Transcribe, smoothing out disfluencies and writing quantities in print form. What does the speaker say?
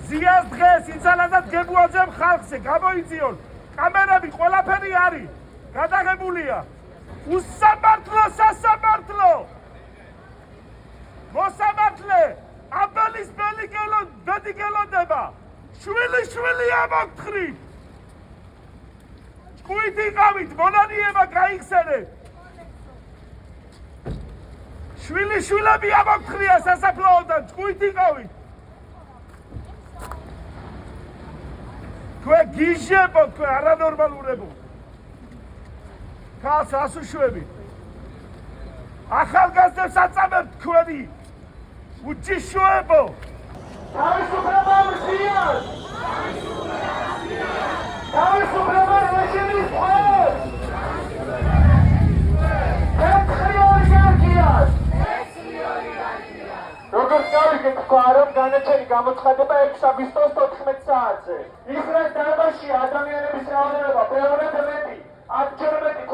ზიას დღეს იცალადად გებუაძემ ხალხზე გამოიწიონ კამერები ყველაფერი არის გადაღებულია უსამართლო სასამართლო მოსამართლე აბელის ბედი გელოდება შვილი ამოგთხრით ჭკუით იყავით მონანიება გაიხსენეთ შვილები ამოგთხრია სასაფლაოდან ჭკუით იყავით თქვენ გიჟებო თქვენ არანორმალურებო ქალს ასუშვებით ახალგაზრდებს აწამებთ თქვენი უჯიშოებო თავისუფლება მზიას თავისუფლება რეჟიმის მხოლოდ ეცრი ოლიგარქიას როგორც გავიგეთ თქვა რომ განაჩენი გამოცხადება 6 აგვისტოს 14 საათზე ისრაელის დარბაზში ადამიანების რაოდენობა ბევრად მეტი 10-ჯერ მეტი